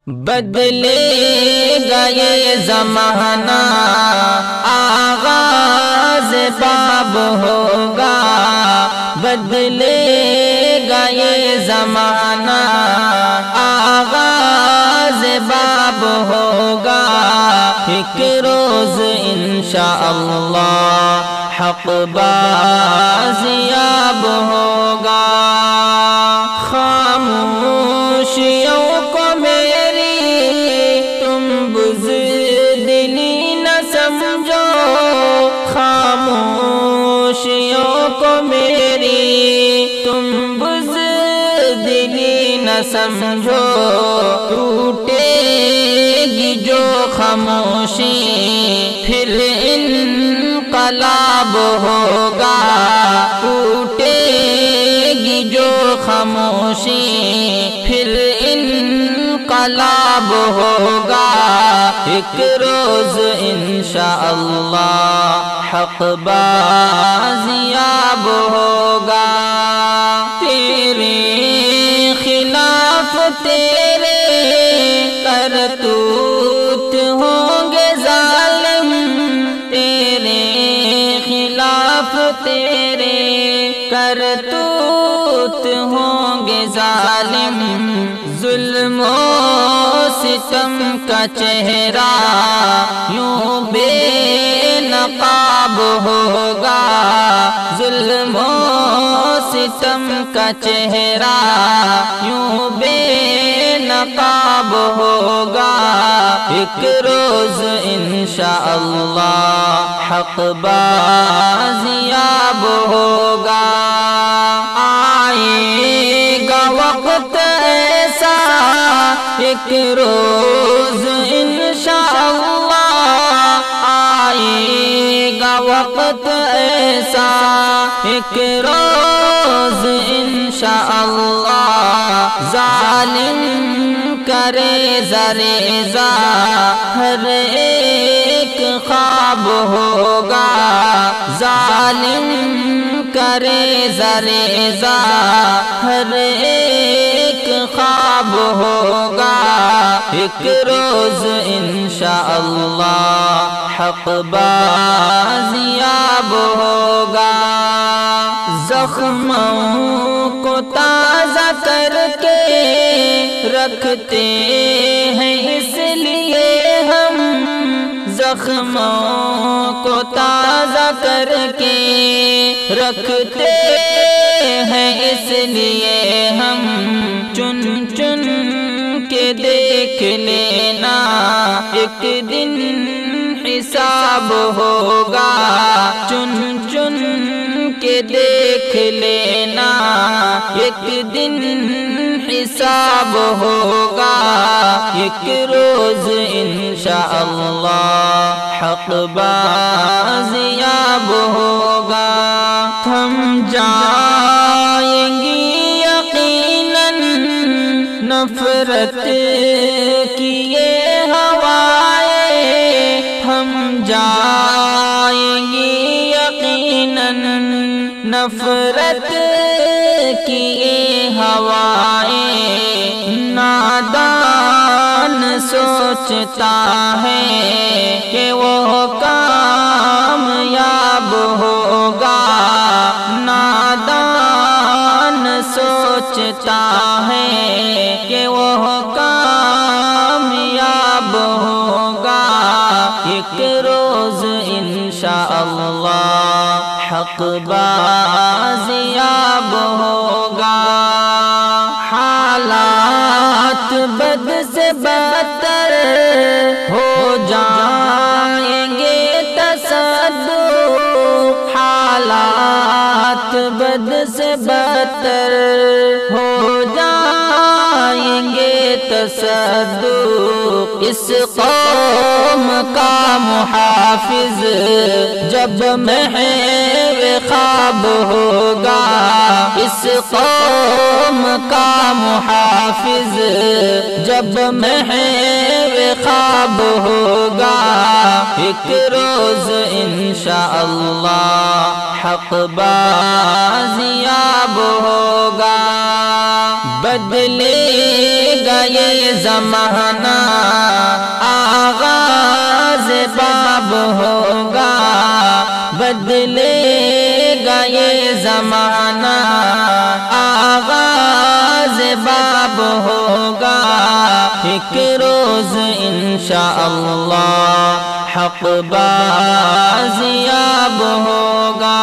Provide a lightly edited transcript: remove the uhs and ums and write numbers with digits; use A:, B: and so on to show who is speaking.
A: بدلے گا یہ زمانہ آغاز باب ہوگا، بدلے گا یہ زمانہ آغاز باب ہوگا، ایک روز انشاءاللہ حق بازیاب ہوگا۔ خاموشیوں کو میری تم بزدلی نہ سمجھو، خاموشیوں کو میری تم بزدلی نہ سمجھو، ٹوٹے گی جو خاموشی پھر انقلاب ہوگا، ٹوٹے گی جو خاموشی پھر انقلاب ہوگا، ایک روز انشاءاللہ حق بازیاب ہوگا۔ تیرے خلاف تیرے کرتوت ہوں گے ظالم، تیرے خلاف تیرے کرتوت ہوں گے ظالم، ظلم و ستم کا چہرہ یوں بے نقاب ہوگا، ظلم و ستم کا چہرہ یوں بے نقاب ہوگا، ایک روز انشاءاللہ حق بازیاب ہوگا۔ آئے گا وقت ایسا ایک روز انشاءاللہ، آئے گا وقت ایسا ایک روز انشاءاللہ، ظالم کرے ریزہ ہر ایک خواب ہوگا، ظالم کرے ریزہ ہر ایک خواب ہوگا، ایک روز انشاءاللہ حق بازیاب ہوگا۔ زخموں کو تازہ کر کے رکھتے ہیں اس لیے ہم، زخموں کو تازہ کر کے رکھتے ہیں اس لیے ہم، چن چن کے دیکھ لینا ایک دن حساب ہوگا، چن چن کے دیکھ لینا ایک دن حساب ہوگا، ایک روز انشاءاللہ حق بازیاب ہوگا۔ تھم جائیں گی یقیناً نفرت کی یہ ہوائیں، تھم جائیں گی یقیناً نفرت کی یہ ہوائیں، نادان سوچتا ہے کہ وہ کامیاب ہوگا، نادان سوچتا ہے کہ وہ کامیاب ہوگا، ایک روز انشاءاللہ حق بازیاب ہوگا۔ حالات بد سے بدتر ہو جائیں گے تصدق، حالات بد سے بدتر ہو جائیں گے تصدق، اس قوم کا محافظ جب محو خواب ہوگا، اس قوم کا محافظ جب محو خواب ہوگا، ایک روز انشاءاللہ حق بازیاب ہوگا۔ بدلے گا یہ زمانہ آغاز باب ہوگا، بدلے گا یہ زمانہ آغاز باب ہوگا، ایک روز انشاءاللہ حق بازیاب ہوگا۔